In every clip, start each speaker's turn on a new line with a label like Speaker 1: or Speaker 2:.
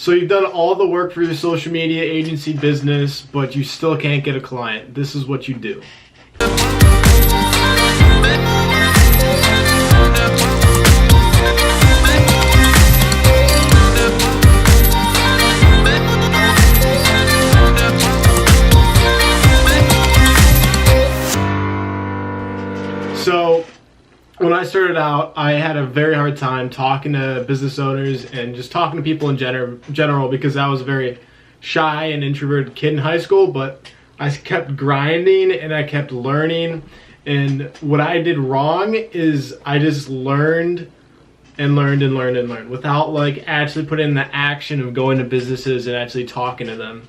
Speaker 1: So you've done all the work for your social media agency business, but you still can't get a client. This is what you do. So when I started out, I had a very hard time talking to business owners and just talking to people in general because I was a very shy and introverted kid in high school, but I kept grinding and I kept learning. And what I did wrong is I just learned and learned without like actually putting in the action of going to businesses and actually talking to them.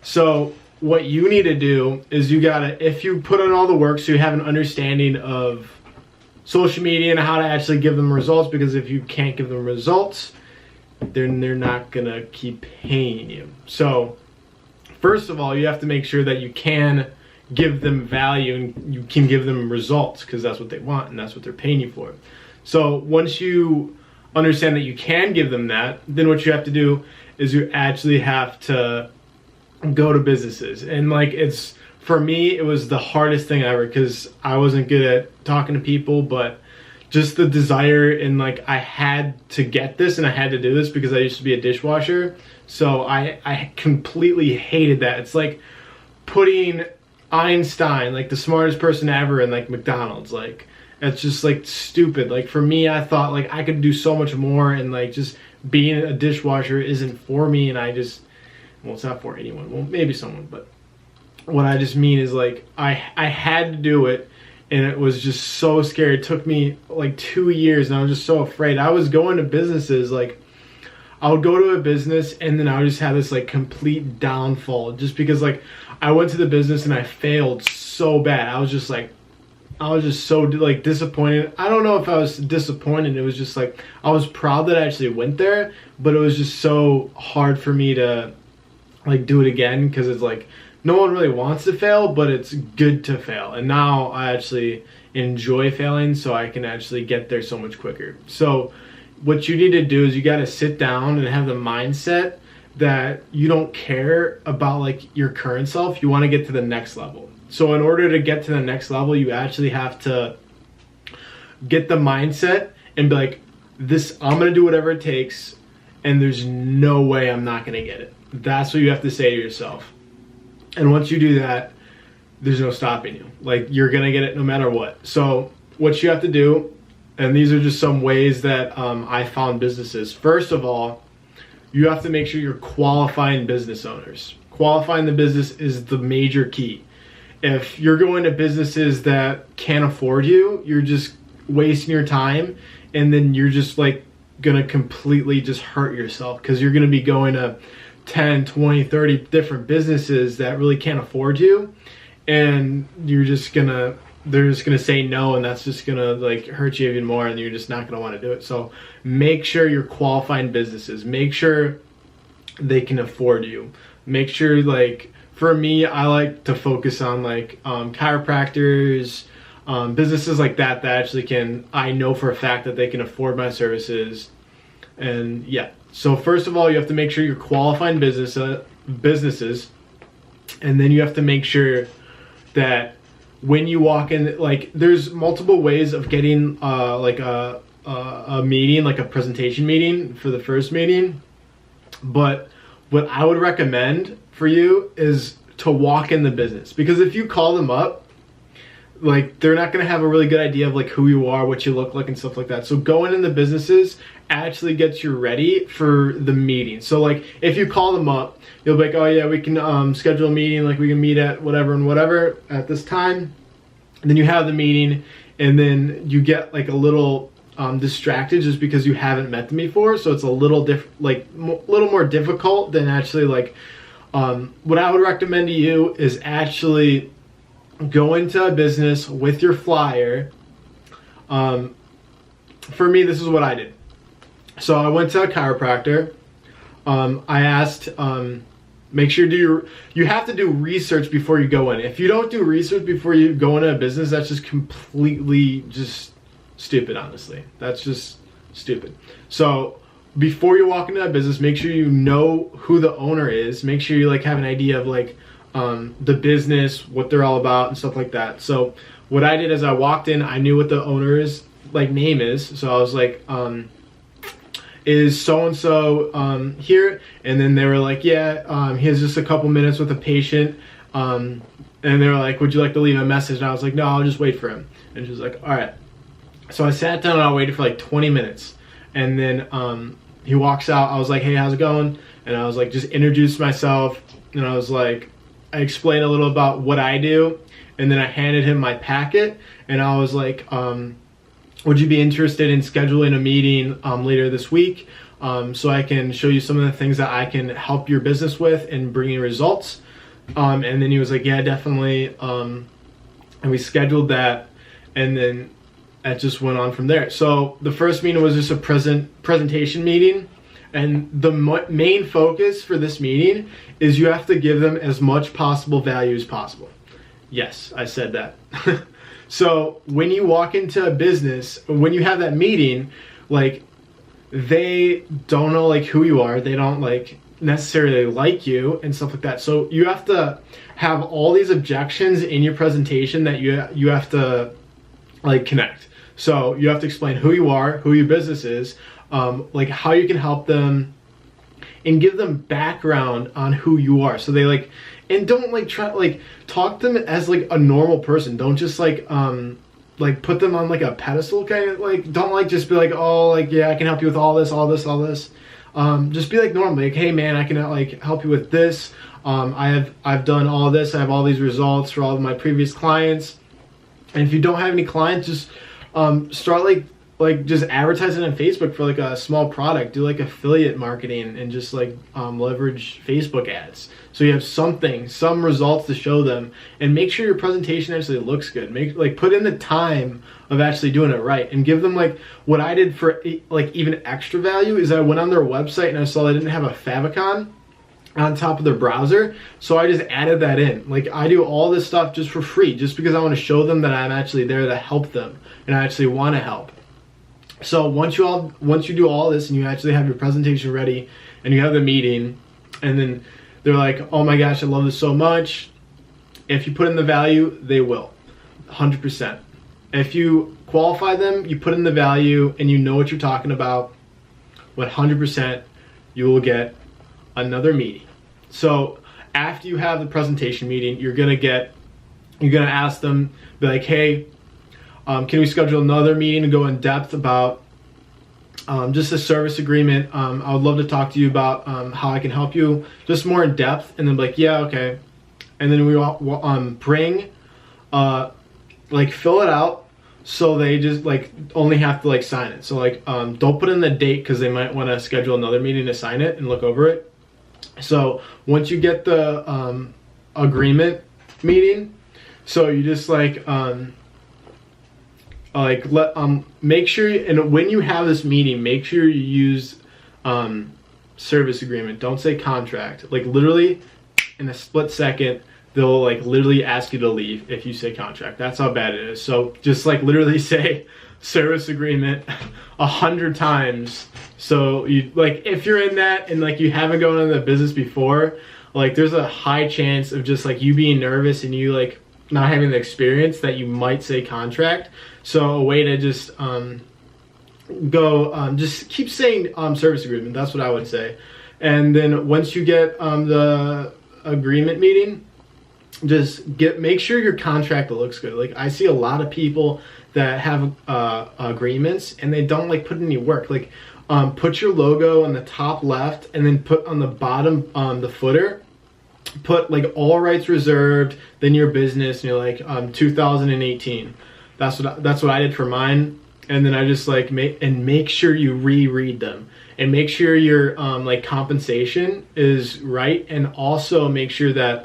Speaker 1: So what you need to do is you gotta, if you put in all the work so you have an understanding of social media and how to actually give them results, because if you can't give them results, then they're not gonna keep paying you. So first of all, you have to make sure that you can give them value and you can give them results, because that's what they want and that's what they're paying you for. So once you understand that you can give them that, then what you have to do is you actually have to go to businesses. And like, it's, for me, it was the hardest thing ever because I wasn't good at talking to people, but just the desire and like I had to get this and I had to do this because I used to be a dishwasher. So I completely hated that. It's like putting Einstein, like the smartest person ever, in like McDonald's. Like, it's just like stupid. Like for me, I thought like I could do so much more, and like just being a dishwasher isn't for me. And I just, well, it's not for anyone. Well, maybe someone, but what I just mean is like I had to do it, and it was just so scary. It took me like 2 years and I was just so afraid. I was going to businesses, like I would go to a business and then I would just have this like complete downfall just because like I went to the business and I failed so bad. I was just so like disappointed. I don't know if I was disappointed. It was just like I was proud that I actually went there, but it was just so hard for me to like do it again, because it's like no one really wants to fail, but it's good to fail. And now I actually enjoy failing, so I can actually get there so much quicker. So what you need to do is you got to sit down and have the mindset that you don't care about like your current self. You want to get to the next level. So in order to get to the next level, you actually have to get the mindset and be like, this, I'm going to do whatever it takes, and there's no way I'm not going to get it. That's what you have to say to yourself. And once you do that, there's no stopping you. Like, you're going to get it no matter what. So what you have to do, and these are just some ways that I found businesses. First of all, you have to make sure you're qualifying business owners. Qualifying the business is the major key. If you're going to businesses that can't afford you, you're just wasting your time, and then you're just like going to completely just hurt yourself, because you're going to be going to 10, 20, 30 different businesses that really can't afford you, and they're just gonna say no, and that's just gonna like hurt you even more, and you're just not gonna want to do it. So make sure you're qualifying businesses. Make sure they can afford you. Make sure, like for me, I like to focus on like chiropractors, businesses like that actually can, I know for a fact that they can afford my services. And yeah, so first of all, you have to make sure you're qualifying businesses, and then you have to make sure that when you walk in, like there's multiple ways of getting like a meeting, like a presentation meeting for the first meeting. But what I would recommend for you is to walk in the business, because if you call them up, like they're not going to have a really good idea of like who you are, what you look like, and stuff like that. So going in the businesses actually gets you ready for the meeting. So like if you call them up, you'll be like, oh yeah, we can schedule a meeting, like we can meet at whatever and whatever at this time. And then you have the meeting, and then you get like a little distracted just because you haven't met them before. So it's a little little more difficult than actually like what I would recommend to you is actually go into a business with your flyer. For me, this is what I did. So I went to a chiropractor. I asked, make sure you have to do research before you go in. If you don't do research before you go into a business, that's just completely just stupid, honestly. That's just stupid. So before you walk into that business, make sure you know who the owner is. Make sure you like have an idea of like the business, what they're all about, and stuff like that. So what I did is I walked in, I knew what the owner's like name is. So I was like, is so and so here? And then they were like, yeah, he has just a couple minutes with a patient. And they were like, would you like to leave a message? And I was like, no, I'll just wait for him. And she was like, all right. So I sat down and I waited for like 20 minutes. And then he walks out. I was like, hey, how's it going? And I was like, just introduced myself. And I was like, I explained a little about what I do. And then I handed him my packet. And I was like, would you be interested in scheduling a meeting later this week so I can show you some of the things that I can help your business with and bring you results? And then he was like, yeah, definitely. And we scheduled that, and then it just went on from there. So the first meeting was just a presentation meeting, and the main focus for this meeting is you have to give them as much possible value as possible. Yes, I said that. So when you walk into a business, when you have that meeting, like they don't know like who you are, they don't like necessarily like you and stuff like that. So you have to have all these objections in your presentation that you have to like connect. So you have to explain who you are, who your business is, like how you can help them, and give them background on who you are. So they like, and don't like try like talk to them as like a normal person. Don't just like put them on like a pedestal kind of like. Don't like just be like, oh, like yeah, I can help you with all this, all this, all this. Just be like normal, like, hey man, I can like help you with this. I've done all this. I have all these results for all of my previous clients. And if you don't have any clients, just start like just advertising on Facebook for like a small product. Do like affiliate marketing and just like leverage Facebook ads. So you have some results to show them, and make sure your presentation actually looks good. Put in the time of actually doing it right, and give them like what I did for like even extra value is I went on their website and I saw they didn't have a favicon on top of their browser, so I just added that in. Like I do all this stuff just for free, just because I want to show them that I'm actually there to help them and I actually want to help. So once you do all this and you actually have your presentation ready and you have the meeting, and then they're like, oh my gosh, I love this so much. If you put in the value, they will, 100%. If you qualify them, you put in the value and you know what you're talking about, 100% you will get another meeting. So after you have the presentation meeting, you're gonna ask them, be like, hey, can we schedule another meeting to go in depth about just a service agreement? I would love to talk to you about how I can help you, just more in depth. And then be like, yeah, okay. And then we bring like fill it out, so they just like only have to like sign it. So like don't put in the date, because they might want to schedule another meeting to sign it and look over it. So once you get the agreement meeting, so you just make sure, and when you have this meeting, make sure you use service agreement. Don't say contract. Like literally in a split second, they'll like literally ask you to leave if you say contract. That's how bad it is. So just like literally say service agreement 100 times. So you like, if you're in that and like you haven't gone into the business before, like there's a high chance of just like you being nervous and you like not having the experience that you might say contract. So a way to just just keep saying service agreement. That's what I would say. And then once you get the agreement meeting, just make sure your contract looks good. Like I see a lot of people that have agreements and they don't like put any work. Like put your logo on the top left, and then put on the bottom the footer, put like all rights reserved, then your business, and you're like 2018. That's what I did for mine. And then I just like make sure you reread them, and make sure your like compensation is right, and also make sure that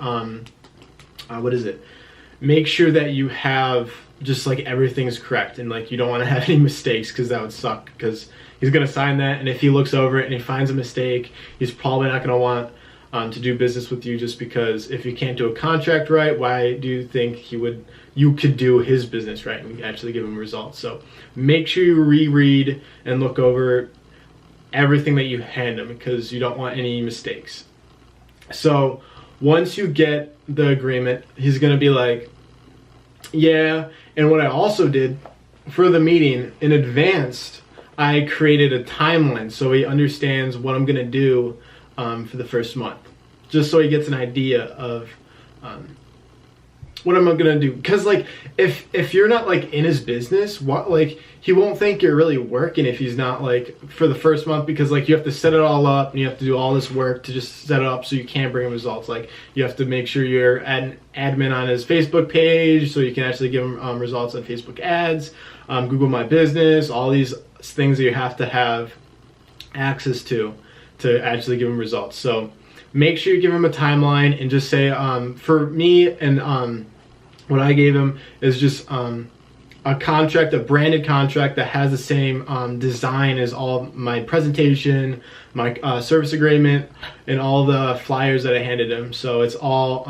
Speaker 1: make sure that you have just like everything's correct, and like you don't want to have any mistakes, because that would suck, because he's gonna sign that, and if he looks over it and he finds a mistake, he's probably not gonna want to do business with you, just because if you can't do a contract right, why do you think you could do his business right and actually give him results? So make sure you reread and look over everything that you hand him because you don't want any mistakes. So once you get the agreement, he's going to be like, yeah. And what I also did for the meeting in advance, I created a timeline so he understands what I'm going to do for the first month, just so he gets an idea of what am I gonna do? Because like if you're not like in his business, what, like he won't think you're really working if he's not like for the first month, because like you have to set it all up and you have to do all this work to just set it up so you can bring him results. Like you have to make sure you're an admin on his Facebook page so you can actually give him results on Facebook ads, Google My Business, all these things that you have to have access to actually give him results. So make sure you give him a timeline and just say, for me, and what I gave him is just a contract, a branded contract that has the same design as all my presentation, my service agreement, and all the flyers that I handed him. So it's all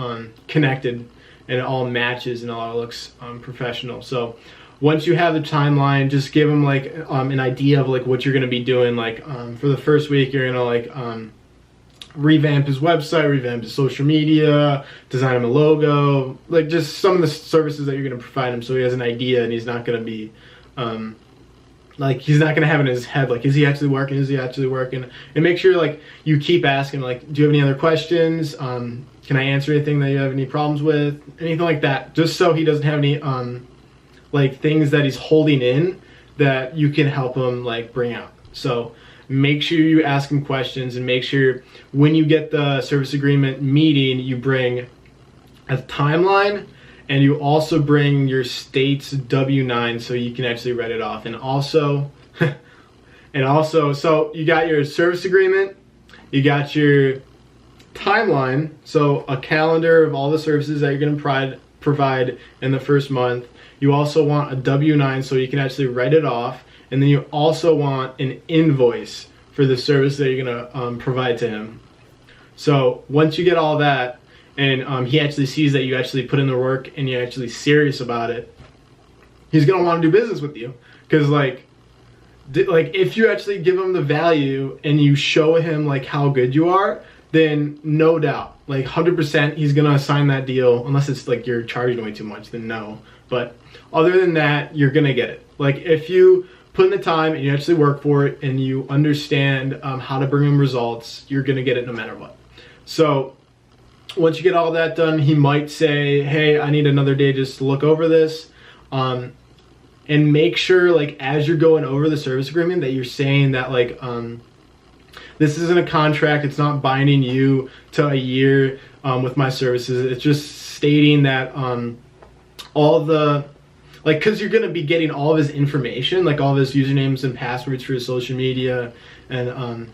Speaker 1: connected and it all matches and all looks professional. So once you have the timeline, just give him like an idea of like what you're going to be doing. Like for the first week, you're going to like revamp his website, revamp his social media, design him a logo, like just some of the services that you're going to provide him so he has an idea and he's not going to be like he's not going to have it in his head like, is he actually working, is he actually working? And make sure like you keep asking like, do you have any other questions, can I answer anything that you have any problems with, anything like that, just so he doesn't have any like things that he's holding in that you can help him like bring out. So make sure you ask him questions, and make sure when you get the service agreement meeting, you bring a timeline, and you also bring your state's W-9 so you can actually write it off. And also, so you got your service agreement, you got your timeline, so a calendar of all the services that you're going to provide in the first month. You also want a W-9 so you can actually write it off. And then you also want an invoice for the service that you're going to provide to him. So once you get all that, and he actually sees that you actually put in the work and you're actually serious about it, he's going to want to do business with you. Because like if you actually give him the value and you show him like how good you are, then no doubt, like 100% he's going to sign that deal, unless it's like you're charging way too much, then no. But other than that, you're going to get it. Like if you put in the time and you actually work for it and you understand how to bring him results, you're going to get it no matter what. So once you get all that done, he might say, hey, I need another day just to look over this. And make sure like as you're going over the service agreement that you're saying that like this isn't a contract, it's not binding you to a year with my services. It's just stating that all the, like, because you're going to be getting all of his information, like all of his usernames and passwords for his social media. And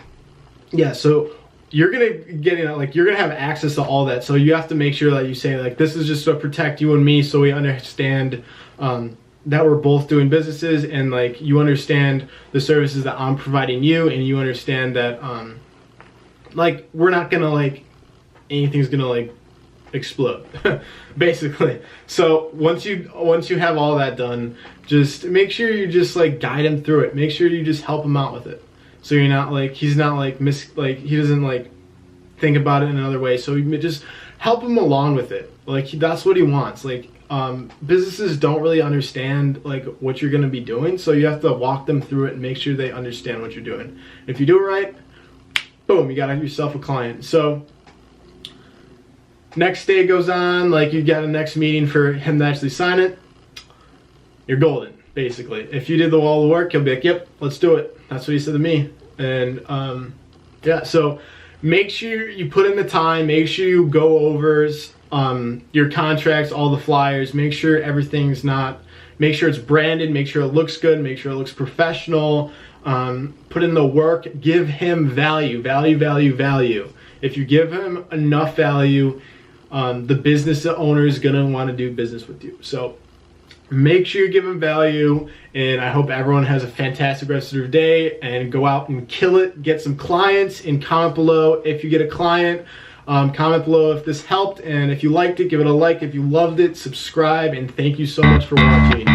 Speaker 1: yeah, so you're going to get, like, you're going to have access to all that. So you have to make sure that you say, like, this is just to protect you and me so we understand that we're both doing businesses, and, like, you understand the services that I'm providing you, and you understand that, like, we're not going to, like, anything's going to, like, explode basically. So once you have all that done, just make sure you just like guide him through it. Make sure you just help him out with it, so you're not like, he's not like he doesn't like think about it in another way. So you just help him along with it. Like that's what he wants. Like businesses don't really understand like what you're going to be doing, so you have to walk them through it and make sure they understand what you're doing. If you do it right, boom, you got yourself a client. So next day goes on, like you got a next meeting for him to actually sign it, you're golden, basically. If you did all the work, he'll be like, yep, let's do it. That's what he said to me. And yeah, so make sure you put in the time, make sure you go over your contracts, all the flyers, make sure everything's make sure it's branded, make sure it looks good, make sure it looks professional, put in the work, give him value. If you give him enough value, the business owner is going to want to do business with you. So make sure you give him value, and I hope everyone has a fantastic rest of their day, and go out and kill it, get some clients, and comment below if you get a client. Comment below if this helped, and if you liked it, give it a like. If you loved it, subscribe, and thank you so much for watching.